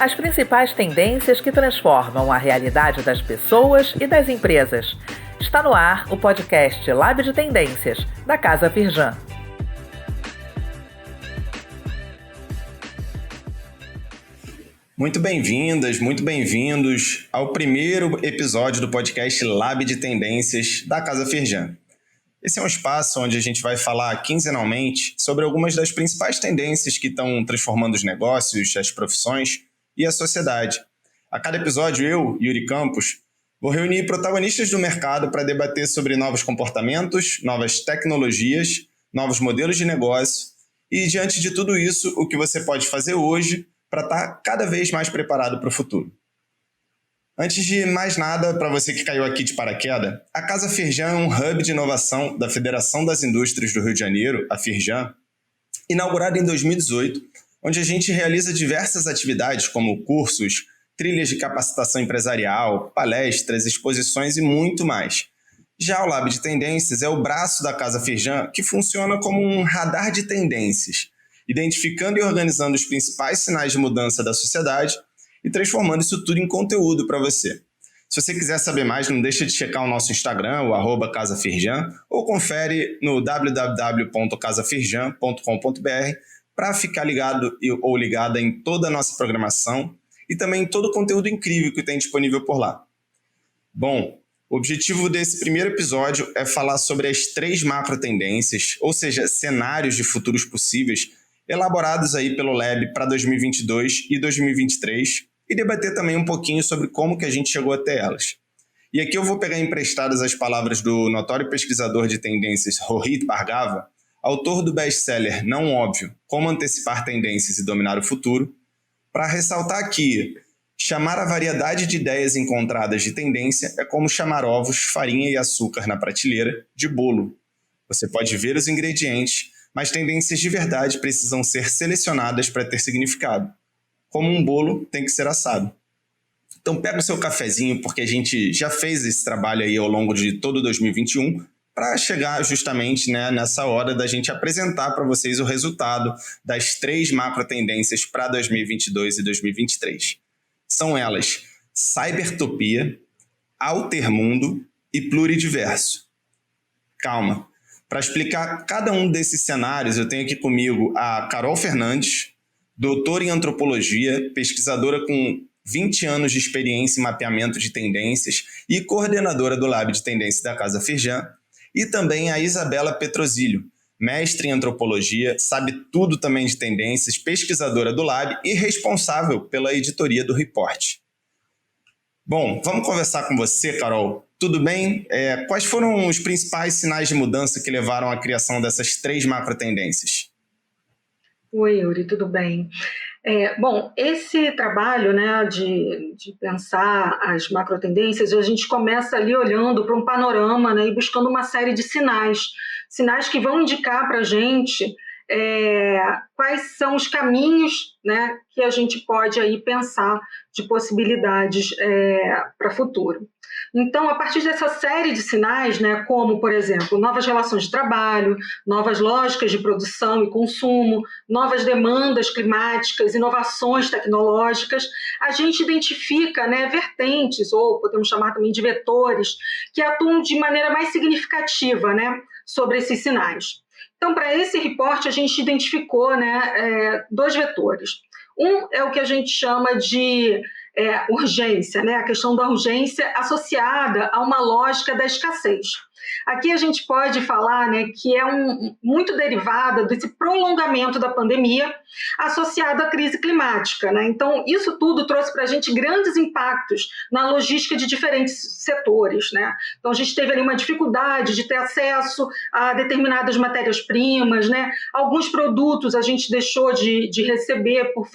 As principais tendências que transformam a realidade das pessoas e das empresas. Está no ar o podcast Lab de Tendências, da Casa Firjan. Muito bem-vindas, muito bem-vindos ao primeiro episódio do podcast Lab de Tendências da Casa Firjan. Esse é um espaço onde a gente vai falar quinzenalmente sobre algumas das principais tendências que estão transformando os negócios, as profissões e a sociedade. A cada episódio, eu, Yuri Campos, vou reunir protagonistas do mercado para debater sobre novos comportamentos, novas tecnologias, novos modelos de negócio e, diante de tudo isso, o que você pode fazer hoje para estar cada vez mais preparado para o futuro. Antes de mais nada, para você que caiu aqui de paraquedas, a Casa Firjan é um hub de inovação da Federação das Indústrias do Rio de Janeiro, a Firjan, inaugurada em 2018, onde a gente realiza diversas atividades como cursos, trilhas de capacitação empresarial, palestras, exposições e muito mais. Já o Lab de Tendências é o braço da Casa Firjan que funciona como um radar de tendências, identificando e organizando os principais sinais de mudança da sociedade e transformando isso tudo em conteúdo para você. Se você quiser saber mais, não deixa de checar o nosso Instagram, o @casafirjan, ou confere no www.casafirjan.com.br para ficar ligado ou ligada em toda a nossa programação e também todo o conteúdo incrível que tem disponível por lá. Bom, o objetivo desse primeiro episódio é falar sobre as 3 macro tendências, ou seja, cenários de futuros possíveis, elaborados aí pelo Lab para 2022 e 2023, e debater também um pouquinho sobre como que a gente chegou até elas. E aqui eu vou pegar emprestadas as palavras do notório pesquisador de tendências Rohit Bhargava, autor do best-seller Não Óbvio, Como Antecipar Tendências e Dominar o Futuro, para ressaltar que chamar a variedade de ideias encontradas de tendência é como chamar ovos, farinha e açúcar na prateleira de bolo. Você pode ver os ingredientes, mas tendências de verdade precisam ser selecionadas para ter significado. Como um bolo tem que ser assado. Então pega o seu cafezinho, porque a gente já fez esse trabalho aí ao longo de todo 2021, para chegar justamente, nessa hora da gente apresentar para vocês o resultado das 3 macro tendências para 2022 e 2023. São elas: Cybertopia, Altermundo e Pluridiverso. Calma. Para explicar cada um desses cenários, eu tenho aqui comigo a Carol Fernandes, doutora em antropologia, pesquisadora com 20 anos de experiência em mapeamento de tendências e coordenadora do Lab de Tendências da Casa Firjan, e também a Isabela Petrosilho, mestre em antropologia, sabe tudo também de tendências, pesquisadora do Lab e responsável pela editoria do Report. Bom, vamos conversar com você, Carol. Tudo bem? Quais foram os principais sinais de mudança que levaram à criação dessas 3 macro tendências? Oi, Yuri, tudo bem? Bom, esse trabalho, de pensar as macro tendências, a gente começa ali olhando para um panorama, e buscando uma série de sinais que vão indicar para a gente quais são os caminhos, que a gente pode aí pensar de possibilidades para o futuro. Então, a partir dessa série de sinais, como, por exemplo, novas relações de trabalho, novas lógicas de produção e consumo, novas demandas climáticas, inovações tecnológicas, a gente identifica vertentes, ou podemos chamar também de vetores, que atuam de maneira mais significativa sobre esses sinais. Então, para esse reporte, a gente identificou 2 vetores. Um é o que a gente chama de urgência, a questão da urgência associada a uma lógica da escassez. Aqui a gente pode falar que é muito derivada desse prolongamento da pandemia associado à crise climática. Então, isso tudo trouxe para a gente grandes impactos na logística de diferentes setores. Então, a gente teve ali uma dificuldade de ter acesso a determinadas matérias-primas, alguns produtos a gente deixou de receber, por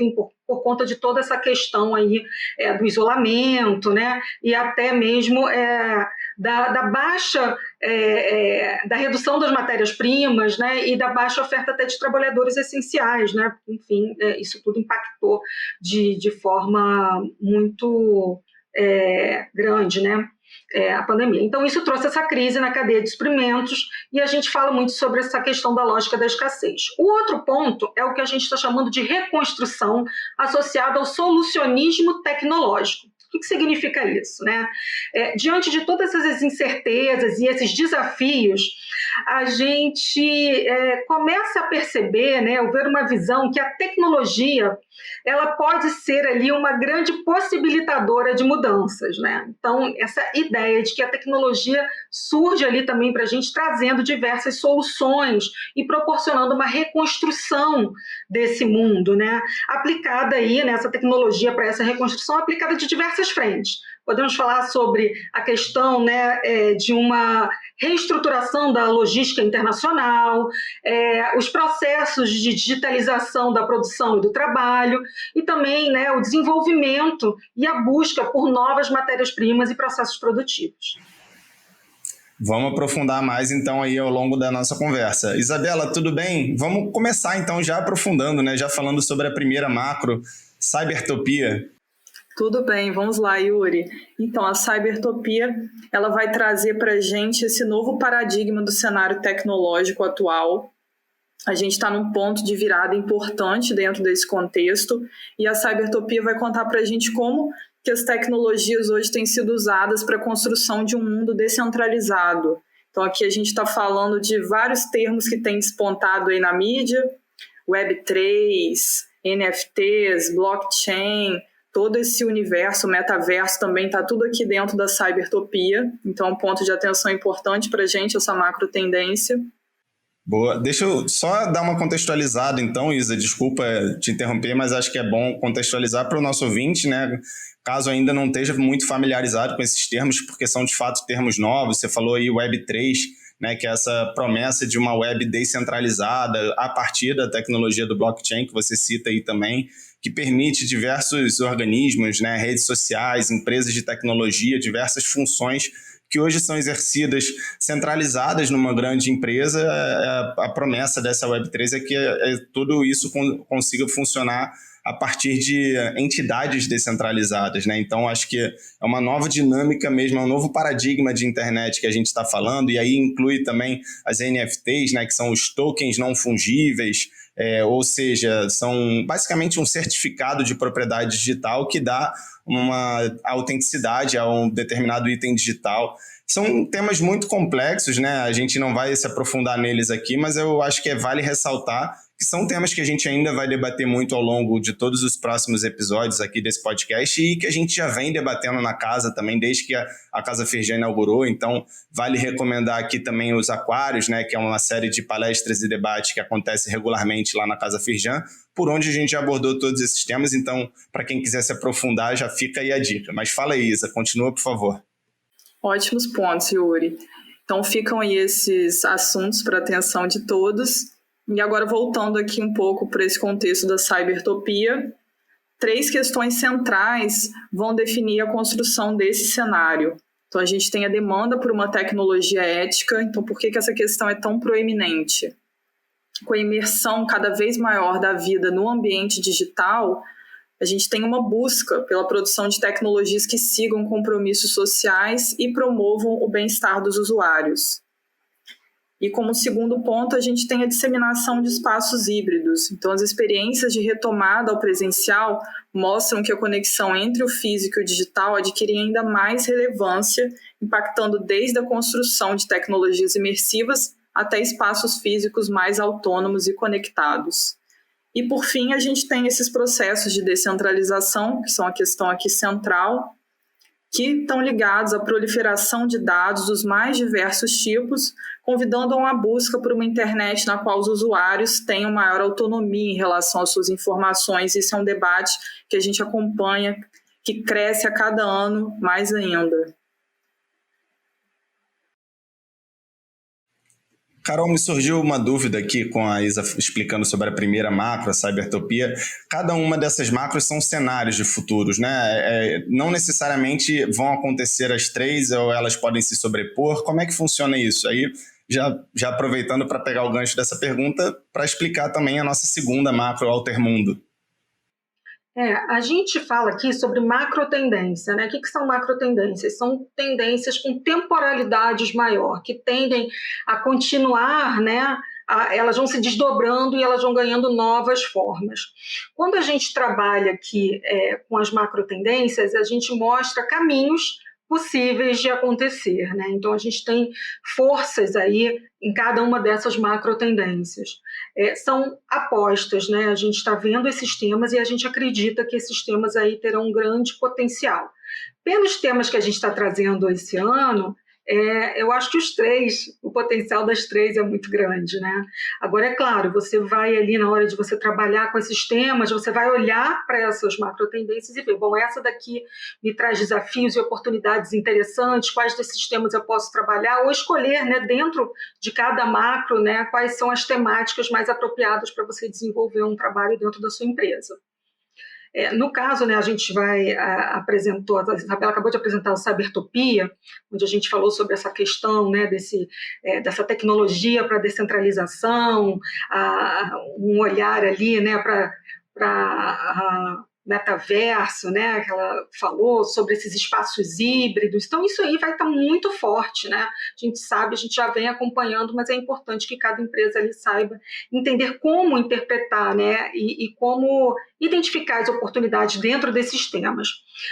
conta de toda essa questão aí do isolamento, e até mesmo da baixa, da redução das matérias-primas, e da baixa oferta até de trabalhadores essenciais, Enfim, isso tudo impactou de forma muito grande, a pandemia. Então, isso trouxe essa crise na cadeia de suprimentos e a gente fala muito sobre essa questão da lógica da escassez. O outro ponto é o que a gente está chamando de reconstrução associada ao solucionismo tecnológico. O que significa isso, né? Diante de todas essas incertezas e esses desafios, a gente começa a perceber, né, ou ver uma visão que a tecnologia ela pode ser ali uma grande possibilitadora de mudanças, né? Então, essa ideia de que a tecnologia surge ali também para a gente, trazendo diversas soluções e proporcionando uma reconstrução desse mundo, né? Aplicada aí, nessa tecnologia para essa reconstrução, aplicada de diversas frentes. Podemos falar sobre a questão, né, de uma reestruturação da logística internacional, os processos de digitalização da produção e do trabalho, e também, né, o desenvolvimento e a busca por novas matérias-primas e processos produtivos. Vamos aprofundar mais, então, aí ao longo da nossa conversa. Isabela, tudo bem? Vamos começar, então, já aprofundando, né, já falando sobre a primeira macro, Cybertopia. Tudo bem, vamos lá, Yuri. Então, a Cybertopia, ela vai trazer para a gente esse novo paradigma do cenário tecnológico atual. A gente está num ponto de virada importante dentro desse contexto e a Cybertopia vai contar para a gente como que as tecnologias hoje têm sido usadas para a construção de um mundo descentralizado. Então, aqui a gente está falando de vários termos que têm despontado aí na mídia, Web3, NFTs, blockchain, todo esse universo, metaverso também está tudo aqui dentro da Cybertopia. Então, é um ponto de atenção importante para a gente, essa macro tendência. Boa. Deixa eu só dar uma contextualizada, então, Isa, desculpa te interromper, mas acho que é bom contextualizar para o nosso ouvinte, né? Caso ainda não esteja muito familiarizado com esses termos, porque são, de fato, termos novos. Você falou aí Web3, né, que é essa promessa de uma web descentralizada a partir da tecnologia do blockchain, que você cita aí também, que permite diversos organismos, né, redes sociais, empresas de tecnologia, diversas funções que hoje são exercidas centralizadas numa grande empresa. A promessa dessa Web3 é que tudo isso consiga funcionar a partir de entidades descentralizadas, né? Então, acho que é uma nova dinâmica mesmo, é um novo paradigma de internet que a gente está falando, e aí inclui também as NFTs, né, que são os tokens não fungíveis, ou seja, são basicamente um certificado de propriedade digital que dá uma autenticidade a um determinado item digital. São temas muito complexos, né? A gente não vai se aprofundar neles aqui, mas eu acho que vale ressaltar que são temas que a gente ainda vai debater muito ao longo de todos os próximos episódios aqui desse podcast e que a gente já vem debatendo na casa também, desde que a Casa Firjan inaugurou. Então, vale recomendar aqui também os Aquários, né, que é uma série de palestras e debates que acontece regularmente lá na Casa Firjan, por onde a gente já abordou todos esses temas. Então, para quem quiser se aprofundar, já fica aí a dica. Mas fala aí, Isa, continua, por favor. Ótimos pontos, Yuri. Então, ficam aí esses assuntos para a atenção de todos. E agora, voltando aqui um pouco para esse contexto da Cybertopia, 3 questões centrais vão definir a construção desse cenário. Então, a gente tem a demanda por uma tecnologia ética. Então, por que essa questão é tão proeminente? Com a imersão cada vez maior da vida no ambiente digital, a gente tem uma busca pela produção de tecnologias que sigam compromissos sociais e promovam o bem-estar dos usuários. E como segundo ponto, a gente tem a disseminação de espaços híbridos. Então, as experiências de retomada ao presencial mostram que a conexão entre o físico e o digital adquire ainda mais relevância, impactando desde a construção de tecnologias imersivas até espaços físicos mais autônomos e conectados. E, por fim, a gente tem esses processos de descentralização, que são a questão aqui central, que estão ligados à proliferação de dados dos mais diversos tipos, convidando a uma busca por uma internet na qual os usuários tenham maior autonomia em relação às suas informações. Isso é um debate que a gente acompanha, que cresce a cada ano mais ainda. Carol, me surgiu uma dúvida aqui com a Isa explicando sobre a primeira macro, a Cybertopia. Cada uma dessas macros são cenários de futuros, né? Não necessariamente vão acontecer as 3 ou elas podem se sobrepor. Como é que funciona isso? Aí, já aproveitando para pegar o gancho dessa pergunta, para explicar também a nossa segunda macro, Altermundo. A gente fala aqui sobre macrotendência, né? O que são macrotendências? São tendências com temporalidades maior, que tendem a continuar, né? Elas vão se desdobrando e elas vão ganhando novas formas. Quando a gente trabalha aqui com as macrotendências, a gente mostra caminhos possíveis de acontecer, né? Então a gente tem forças aí em cada uma dessas macrotendências. São apostas, né? A gente está vendo esses temas e a gente acredita que esses temas aí terão um grande potencial. Pelos temas que a gente está trazendo esse ano, eu acho que o potencial das três é muito grande, né? Agora, é claro, você vai ali na hora de você trabalhar com esses temas, você vai olhar para essas macrotendências e ver, bom, essa daqui me traz desafios e oportunidades interessantes, quais desses temas eu posso trabalhar, ou escolher, né, dentro de cada macro, né, quais são as temáticas mais apropriadas para você desenvolver um trabalho dentro da sua empresa. No caso, né, a gente a Isabela acabou de apresentar o Cybertopia, onde a gente falou sobre essa questão, né, dessa tecnologia para descentralização, um olhar ali, né, para metaverso, né, que ela falou sobre esses espaços híbridos. Então, isso aí vai estar muito forte, né? A gente sabe, a gente já vem acompanhando, mas é importante que cada empresa ali saiba entender como interpretar, né, e como identificar as oportunidades dentro desses temas.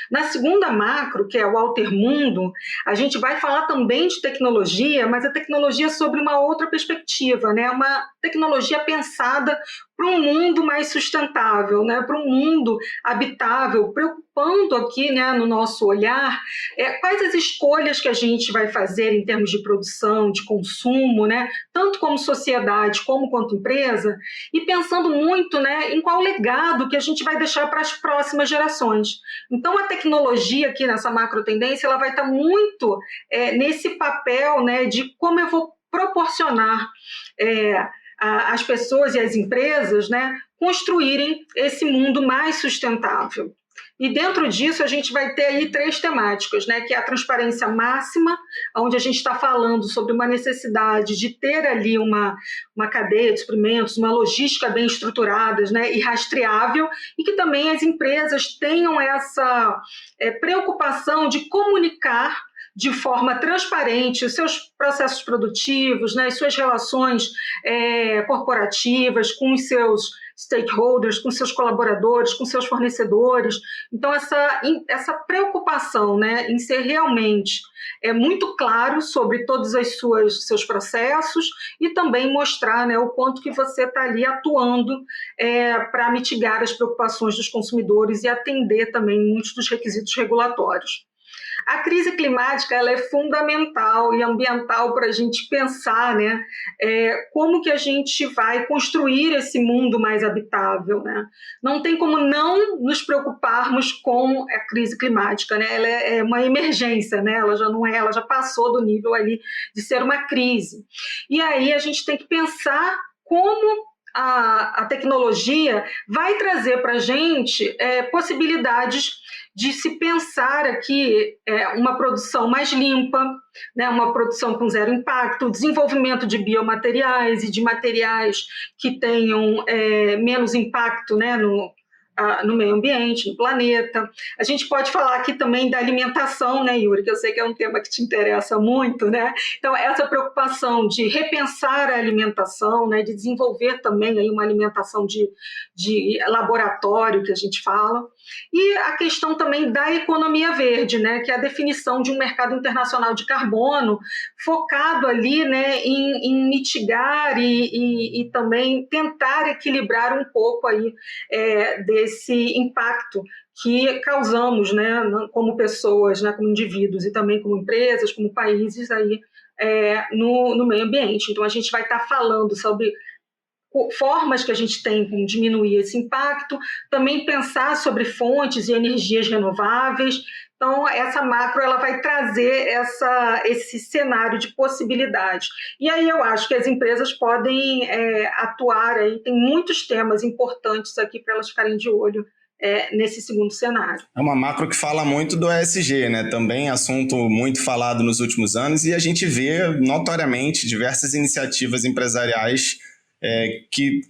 Na segunda macro, que é o Altermundo, a gente vai falar também de tecnologia, mas a tecnologia sobre uma outra perspectiva, né? Uma tecnologia pensada para um mundo mais sustentável, né? Para um mundo habitável, preocupando aqui, né, no nosso olhar quais as escolhas que a gente vai fazer em termos de produção, de consumo, né? Tanto como sociedade como quanto empresa, e pensando muito, né, em qual legado que a gente vai deixar para as próximas gerações. Então, a tecnologia aqui nessa macro tendência, ela vai estar muito nesse papel, né, de como eu vou proporcionar às pessoas e às empresas, né, construírem esse mundo mais sustentável. E dentro disso a gente vai ter aí 3 temáticas, né, que é a transparência máxima, onde a gente está falando sobre uma necessidade de ter ali uma cadeia de suprimentos, uma logística bem estruturada, né, e rastreável, e que também as empresas tenham essa preocupação de comunicar de forma transparente os seus processos produtivos, né, as suas relações corporativas com os seus stakeholders, com seus colaboradores, com seus fornecedores. Então, essa preocupação, né, em ser realmente muito claro sobre todos os seus processos e também mostrar, né, o quanto que você está ali atuando para mitigar as preocupações dos consumidores e atender também muitos dos requisitos regulatórios. A crise climática ela é fundamental e ambiental para a gente pensar, né, como que a gente vai construir esse mundo mais habitável, né? Não tem como não nos preocuparmos com a crise climática, né? Ela é uma emergência, né? Ela já não ela já passou do nível ali de ser uma crise. E aí a gente tem que pensar como a tecnologia vai trazer para a gente possibilidades de se pensar aqui uma produção mais limpa, né, uma produção com zero impacto, o desenvolvimento de biomateriais e de materiais que tenham menos impacto, né, no meio ambiente, no planeta. A gente pode falar aqui também da alimentação, né, Yuri, que eu sei que é um tema que te interessa muito, né? Então, essa preocupação de repensar a alimentação, né, de desenvolver também aí uma alimentação de laboratório, que a gente fala. E a questão também da economia verde, né, que é a definição de um mercado internacional de carbono focado ali, né, em mitigar e também tentar equilibrar um pouco aí desse impacto que causamos, né, como pessoas, né, como indivíduos e também como empresas, como países aí no meio ambiente. Então a gente vai estar falando sobre formas que a gente tem para diminuir esse impacto, também pensar sobre fontes e energias renováveis. Então, essa macro ela vai trazer esse cenário de possibilidades. E aí eu acho que as empresas podem atuar, aí, tem muitos temas importantes aqui para elas ficarem de olho nesse segundo cenário. É uma macro que fala muito do ESG, né? Também assunto muito falado nos últimos anos, e a gente vê notoriamente diversas iniciativas empresariais que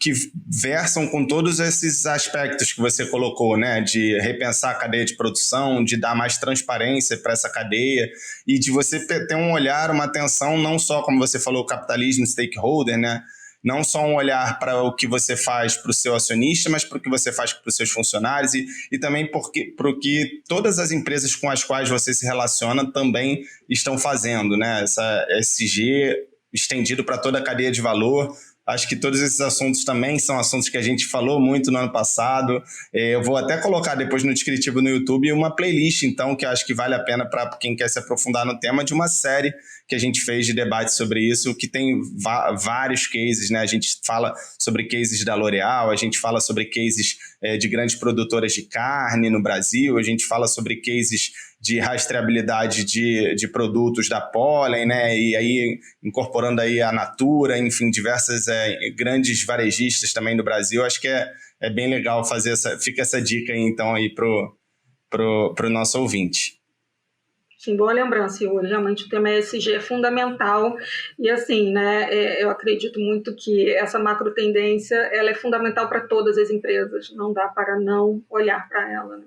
versam com todos esses aspectos que você colocou, né? De repensar a cadeia de produção, de dar mais transparência para essa cadeia e de você ter um olhar, uma atenção, não só, como você falou, capitalismo, stakeholder, né? Não só um olhar para o que você faz para o seu acionista, mas para o que você faz para os seus funcionários e também para o que todas as empresas com as quais você se relaciona também estão fazendo, né? Essa ESG estendido para toda a cadeia de valor. Acho que todos esses assuntos também são assuntos que a gente falou muito no ano passado. Eu vou até colocar depois no descritivo no YouTube uma playlist, então, que eu acho que vale a pena para quem quer se aprofundar no tema, de uma série que a gente fez de debate sobre isso, que tem vários cases, né? A gente fala sobre cases da L'Oréal, a gente fala sobre cases de grandes produtoras de carne no Brasil, a gente fala sobre cases de rastreabilidade de produtos da Pólen, né? E aí incorporando aí a Natura, enfim, diversas grandes varejistas também do Brasil. Acho que é bem legal fazer fica essa dica aí, então, aí pro nosso ouvinte. Sim, boa lembrança, Yuri. Realmente o tema ESG é fundamental e, assim, né, eu acredito muito que essa macro tendência ela é fundamental para todas as empresas. Não dá para não olhar para ela, né?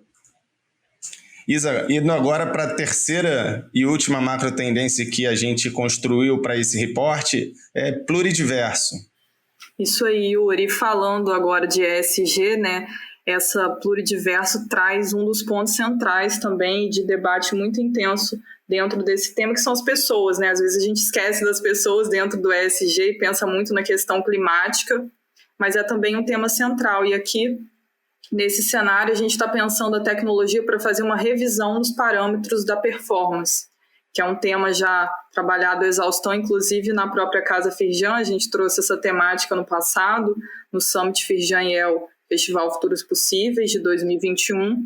Isa, indo agora para a terceira e última macro tendência que a gente construiu para esse reporte, é pluridiverso. Isso aí, Yuri. Falando agora de ESG, né? Essa pluridiverso traz um dos pontos centrais também de debate muito intenso dentro desse tema, que são as pessoas, né? Às vezes a gente esquece das pessoas dentro do ESG e pensa muito na questão climática, mas é também um tema central. E aqui, nesse cenário, a gente está pensando a tecnologia para fazer uma revisão dos parâmetros da performance, que é um tema já trabalhado à exaustão, inclusive na própria Casa Firjan. A gente trouxe essa temática no passado, no Summit Firjan IEL, Festival Futuros Possíveis, de 2021.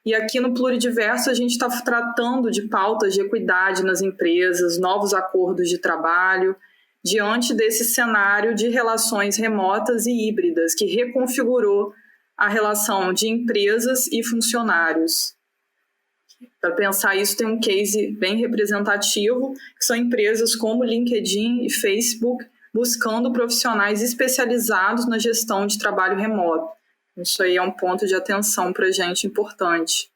E aqui no Pluridiverso a gente está tratando de pautas de equidade nas empresas, novos acordos de trabalho, diante desse cenário de relações remotas e híbridas, que reconfigurou a relação de empresas e funcionários. Para pensar isso, tem um case bem representativo, que são empresas como LinkedIn e Facebook, buscando profissionais especializados na gestão de trabalho remoto. Isso aí é um ponto de atenção para a gente importante.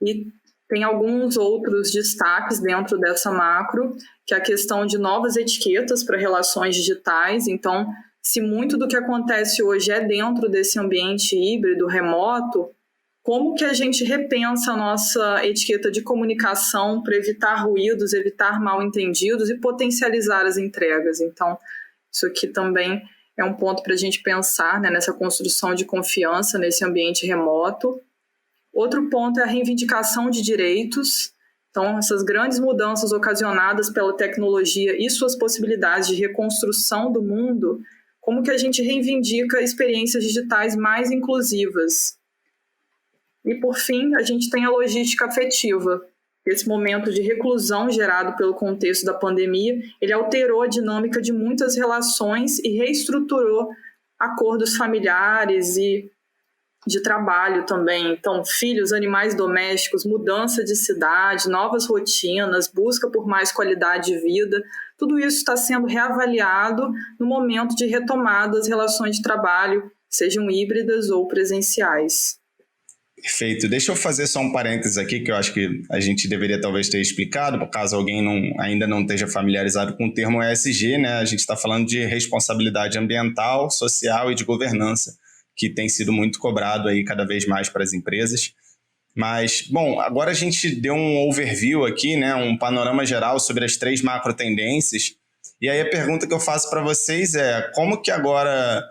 E tem alguns outros destaques dentro dessa macro, que é a questão de novas etiquetas para relações digitais. Então, se muito do que acontece hoje é dentro desse ambiente híbrido, remoto, como que a gente repensa a nossa etiqueta de comunicação para evitar ruídos, evitar mal-entendidos e potencializar as entregas? Então, isso aqui também é um ponto para a gente pensar, né, nessa construção de confiança nesse ambiente remoto. Outro ponto é a reivindicação de direitos. Então, essas grandes mudanças ocasionadas pela tecnologia e suas possibilidades de reconstrução do mundo, como que a gente reivindica experiências digitais mais inclusivas? E, por fim, a gente tem a logística afetiva. Esse momento de reclusão gerado pelo contexto da pandemia, ele alterou a dinâmica de muitas relações e reestruturou acordos familiares e de trabalho também. Então, filhos, animais domésticos, mudança de cidade, novas rotinas, busca por mais qualidade de vida, tudo isso está sendo reavaliado no momento de retomada das relações de trabalho, sejam híbridas ou presenciais. Perfeito. Deixa eu fazer só um parênteses aqui, que eu acho que a gente deveria talvez ter explicado, por caso alguém ainda não esteja familiarizado com o termo ESG, né? A gente está falando de responsabilidade ambiental, social e de governança, que tem sido muito cobrado aí cada vez mais para as empresas. Mas, bom, agora a gente deu um overview aqui, né? Um panorama geral sobre as 3 macro tendências. E aí a pergunta que eu faço para vocês é: como que agora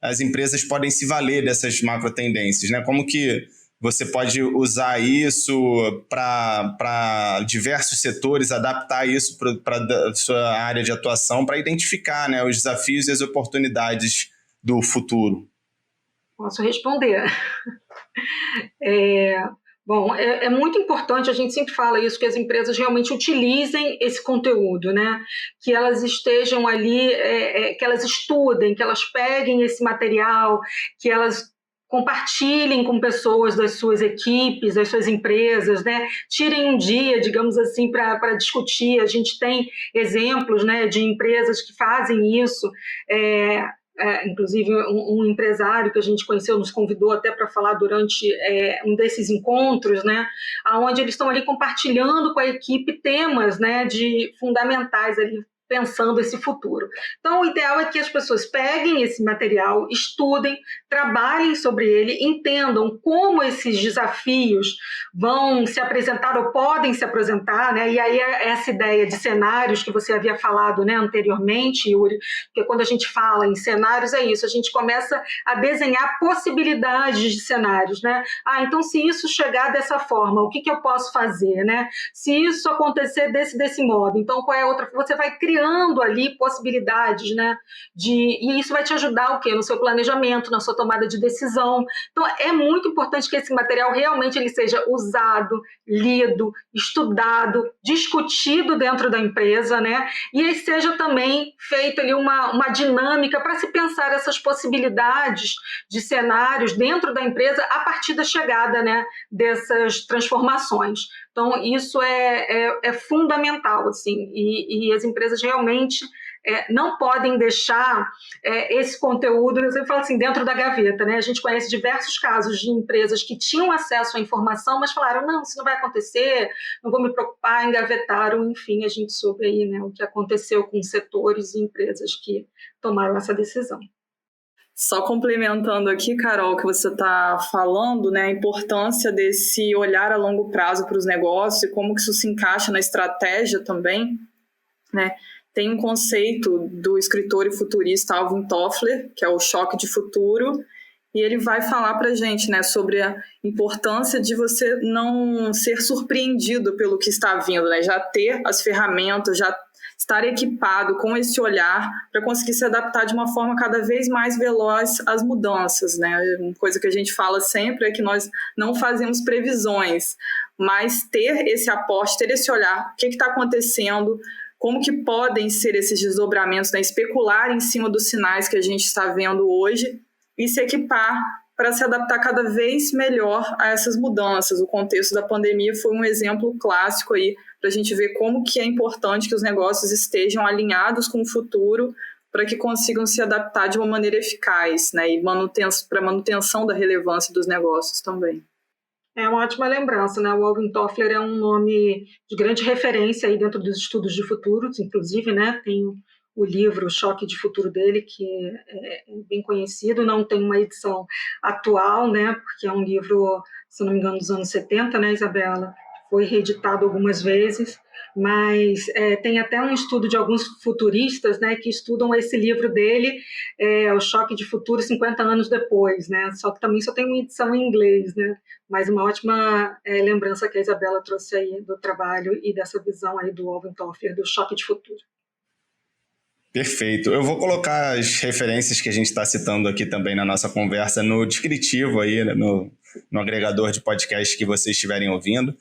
as empresas podem se valer dessas macro tendências, né? Como que você pode usar isso para diversos setores, adaptar isso para a sua área de atuação, para identificar, né, os desafios e as oportunidades do futuro? Posso responder. Bom, é muito importante, a gente sempre fala isso, que as empresas realmente utilizem esse conteúdo, né? Que elas estejam ali, que elas estudem, que elas peguem esse material, que elas compartilhem com pessoas das suas equipes, das suas empresas, né? Tirem um dia, digamos assim, para discutir. A gente tem exemplos, né, de empresas que fazem isso. Inclusive, um empresário que a gente conheceu nos convidou até para falar durante um desses encontros, né, onde eles estão ali compartilhando com a equipe temas, né, fundamentais ali, pensando esse futuro. Então, o ideal é que as pessoas peguem esse material, estudem, trabalhem sobre ele, entendam como esses desafios vão se apresentar ou podem se apresentar, né? E aí essa ideia de cenários que você havia falado, né, anteriormente, Yuri, porque quando a gente fala em cenários é isso, a gente começa a desenhar possibilidades de cenários, né? Então se isso chegar dessa forma, o que eu posso fazer, né? Se isso acontecer desse modo, então qual é a outra? Você vai criando ali possibilidades, né? E isso vai te ajudar o quê? No seu planejamento, na sua tomada de decisão. Então, é muito importante que esse material realmente ele seja usado, lido, estudado, discutido dentro da empresa, né? E aí seja também feita ali uma dinâmica para se pensar essas possibilidades de cenários dentro da empresa a partir da chegada, né, dessas transformações. Então, isso é fundamental, assim, e as empresas realmente não podem deixar esse conteúdo, eu sempre falo assim, dentro da gaveta, né? A gente conhece diversos casos de empresas que tinham acesso à informação, mas falaram, não, isso não vai acontecer, não vou me preocupar, engavetaram, enfim, a gente soube aí, né, o que aconteceu com setores e empresas que tomaram essa decisão. Só complementando aqui, Carol, que você está falando, né, a importância desse olhar a longo prazo para os negócios e como que isso se encaixa na estratégia também, né? Tem um conceito do escritor e futurista Alvin Toffler, que é o choque de futuro, e ele vai falar para a gente, né, sobre a importância de você não ser surpreendido pelo que está vindo, né? Já ter as ferramentas, já estar equipado com esse olhar para conseguir se adaptar de uma forma cada vez mais veloz às mudanças, né? Uma coisa que a gente fala sempre é que nós não fazemos previsões, mas ter esse aporte, ter esse olhar, o que está acontecendo, como que podem ser esses desdobramentos, né? Especular em cima dos sinais que a gente está vendo hoje e se equipar para se adaptar cada vez melhor a essas mudanças. O contexto da pandemia foi um exemplo clássico aí para a gente ver como que é importante que os negócios estejam alinhados com o futuro para que consigam se adaptar de uma maneira eficaz, né? E para manutenção da relevância dos negócios também. É uma ótima lembrança, né? O Alvin Toffler é um nome de grande referência aí dentro dos estudos de futuros, inclusive, né? Tem o livro O Choque de Futuro dele, que é bem conhecido, não tem uma edição atual, né? Porque é um livro, se não me engano, dos anos 70, né, Isabela? Foi reeditado algumas vezes, mas tem até um estudo de alguns futuristas, né, que estudam esse livro dele, O Choque de Futuro 50 anos depois, né, só que também só tem uma edição em inglês, né, mas uma ótima lembrança que a Isabela trouxe aí do trabalho e dessa visão aí do Alvin Toffler, do Choque de Futuro. Perfeito. Eu vou colocar as referências que a gente está citando aqui também na nossa conversa no descritivo aí, no agregador de podcast que vocês estiverem ouvindo.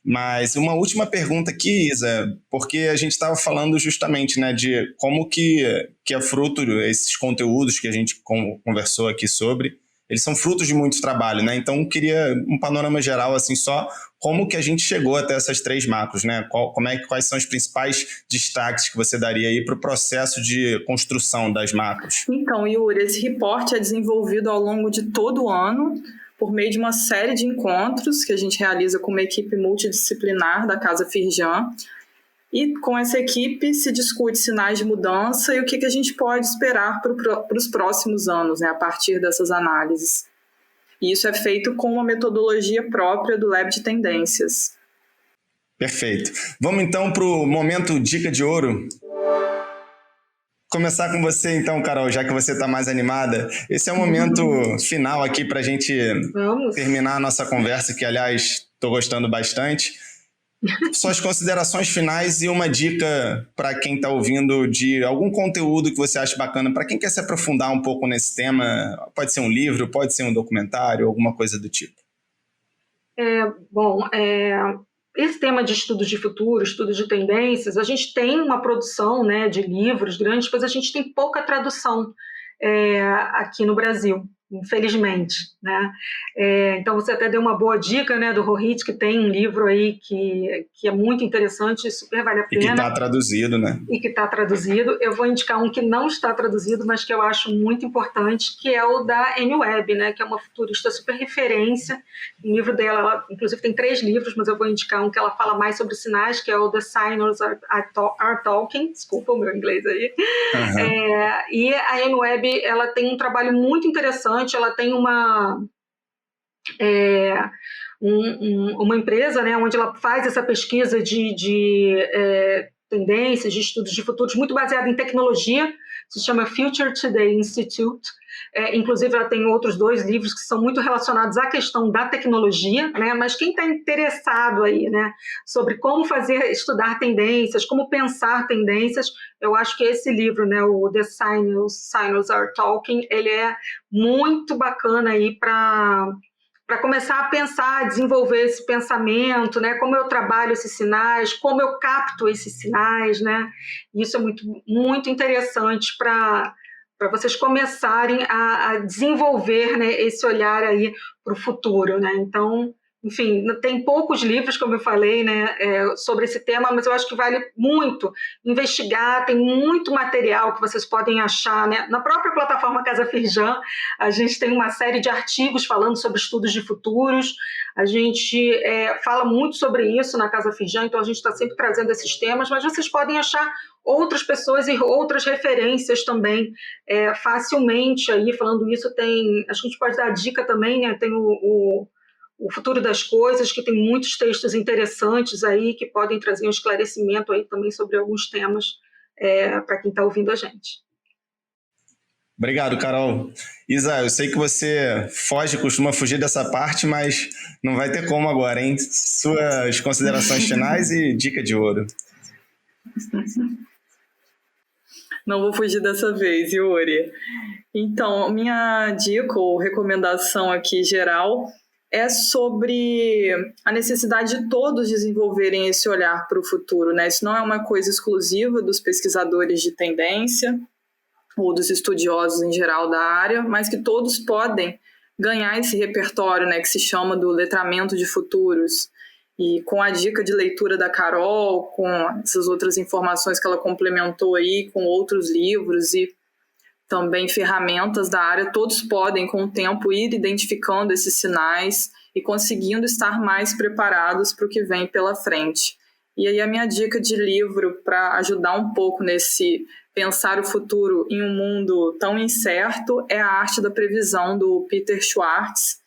Mas uma última pergunta aqui, Isa, porque a gente estava falando justamente, né, de como que é fruto esses conteúdos que a gente conversou aqui sobre, eles são frutos de muito trabalho, né? Então, eu queria um panorama geral, assim, só como que a gente chegou até essas 3 macros, né? Quais são os principais destaques que você daria aí para o processo de construção das macros? Então, Yuri, esse reporte é desenvolvido ao longo de todo o ano, por meio de uma série de encontros que a gente realiza com uma equipe multidisciplinar da Casa Firjan. E com essa equipe se discute sinais de mudança e o que a gente pode esperar para os próximos anos, né, a partir dessas análises. E isso é feito com uma metodologia própria do Lab de Tendências. Perfeito. Vamos então para o momento Dica de Ouro. Começar com você então, Carol, já que você está mais animada. Esse é o momento final aqui para a gente terminar a nossa conversa, que aliás estou gostando bastante. Suas considerações finais e uma dica para quem está ouvindo de algum conteúdo que você acha bacana, para quem quer se aprofundar um pouco nesse tema, pode ser um livro, pode ser um documentário, alguma coisa do tipo. Esse tema de estudos de futuro, estudos de tendências, a gente tem uma produção, né, de livros grandes, mas a gente tem pouca tradução aqui no Brasil. infelizmente, né? Então você até deu uma boa dica, né, do Rohit, que tem um livro aí que é muito interessante, super vale a pena. E que está traduzido, né? E que está traduzido. Eu vou indicar um que não está traduzido, mas que eu acho muito importante, que é o da Amy Webb, né, que é uma futurista super referência. O livro dela, ela, inclusive tem 3 livros, mas eu vou indicar um que ela fala mais sobre sinais, que é o The Signals Are Talking. Desculpa o meu inglês aí. Uhum. E a Amy Webb, ela tem um trabalho muito interessante, ela tem uma empresa, né, onde ela faz essa pesquisa de tendências, de estudos de futuros, muito baseada em tecnologia, se chama Future Today Institute. Inclusive, ela tem outros 2 livros que são muito relacionados à questão da tecnologia, né? Mas quem está interessado aí, né, sobre como estudar tendências, como pensar tendências, eu acho que esse livro, né, o The Signals Are Talking, ele é muito bacana aí para começar a pensar, desenvolver esse pensamento, né? Como eu trabalho esses sinais, como eu capto esses sinais, né? Isso é muito, muito interessante para vocês começarem a desenvolver, né, esse olhar aí para o futuro, né? Então, enfim, tem poucos livros, como eu falei, né, sobre esse tema, mas eu acho que vale muito investigar, tem muito material que vocês podem achar, né? Na própria plataforma Casa Firjan, a gente tem uma série de artigos falando sobre estudos de futuros, a gente fala muito sobre isso na Casa Firjan, então a gente está sempre trazendo esses temas, mas vocês podem achar outras pessoas e outras referências também facilmente aí, falando isso, acho que a gente pode dar a dica também, né? Tem o Futuro das Coisas, que tem muitos textos interessantes aí, que podem trazer um esclarecimento aí também sobre alguns temas para quem está ouvindo a gente. Obrigado, Carol. Isa, eu sei que você costuma fugir dessa parte, mas não vai ter como agora, hein? Suas considerações finais e dica de ouro. Não vou fugir dessa vez, Yuri. Então, minha dica ou recomendação aqui geral é sobre a necessidade de todos desenvolverem esse olhar para o futuro, né? Isso não é uma coisa exclusiva dos pesquisadores de tendência ou dos estudiosos em geral da área, mas que todos podem ganhar esse repertório, né, que se chama do letramento de futuros. E com a dica de leitura da Carol, com essas outras informações que ela complementou aí, com outros livros e também ferramentas da área, todos podem, com o tempo, ir identificando esses sinais e conseguindo estar mais preparados para o que vem pela frente. E aí a minha dica de livro para ajudar um pouco nesse pensar o futuro em um mundo tão incerto é A Arte da Previsão, do Peter Schwartz.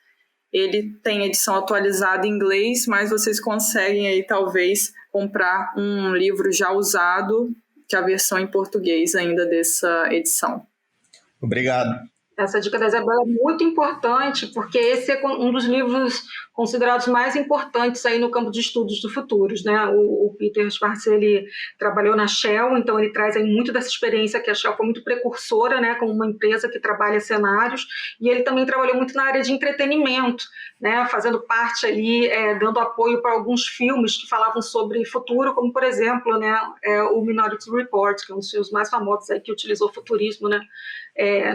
Ele tem edição atualizada em inglês, mas vocês conseguem aí talvez comprar um livro já usado, que é a versão em português ainda dessa edição. Obrigado. Essa dica da Isabela é muito importante, porque esse é um dos livros considerados mais importantes aí no campo de estudos do futuros, né? O Peter Schwartz, ele trabalhou na Shell, então ele traz aí muito dessa experiência que a Shell foi muito precursora, né, como uma empresa que trabalha cenários, e ele também trabalhou muito na área de entretenimento, né, fazendo parte ali, dando apoio para alguns filmes que falavam sobre futuro, como por exemplo, né, o Minority Report, que é um dos filmes mais famosos aí que utilizou futurismo, né,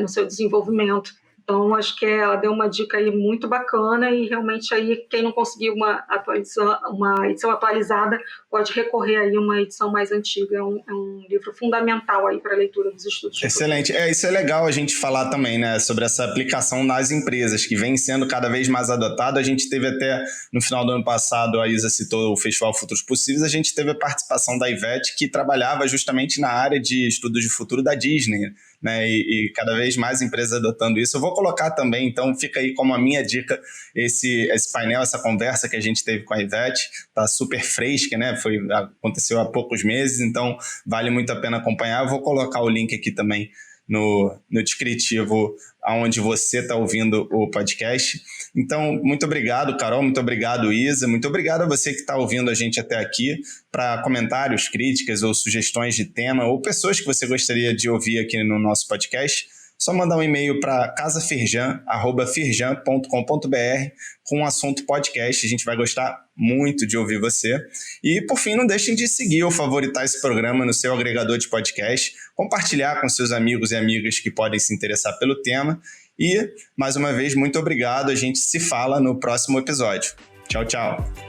no seu desenvolvimento. Então, acho que ela deu uma dica aí muito bacana e realmente aí quem não conseguir uma edição atualizada pode recorrer aí a uma edição mais antiga. É um livro fundamental aí para a leitura dos estudos. Excelente. Isso é legal a gente falar também, né, sobre essa aplicação nas empresas, que vem sendo cada vez mais adotado. A gente teve até, no final do ano passado, a Isa citou o Festival Futuros Possíveis, a gente teve a participação da Ivete, que trabalhava justamente na área de estudos de futuro da Disney, né, e cada vez mais empresas adotando isso. Eu vou colocar também, então fica aí como a minha dica, esse painel, essa conversa que a gente teve com a Ivete, tá super fresca, né, aconteceu há poucos meses, então vale muito a pena acompanhar. Eu vou colocar o link aqui também no descritivo aonde você está ouvindo o podcast. Então, muito obrigado, Carol, muito obrigado, Isa, muito obrigado a você que está ouvindo a gente até aqui. Para comentários, críticas ou sugestões de tema ou pessoas que você gostaria de ouvir aqui no nosso podcast, só mandar um e-mail para casafirjan@firjan.com.br com o assunto podcast. A gente vai gostar muito de ouvir você. E, por fim, não deixem de seguir ou favoritar esse programa no seu agregador de podcast, compartilhar com seus amigos e amigas que podem se interessar pelo tema E, mais uma vez, muito obrigado. A gente se fala no próximo episódio. Tchau, tchau.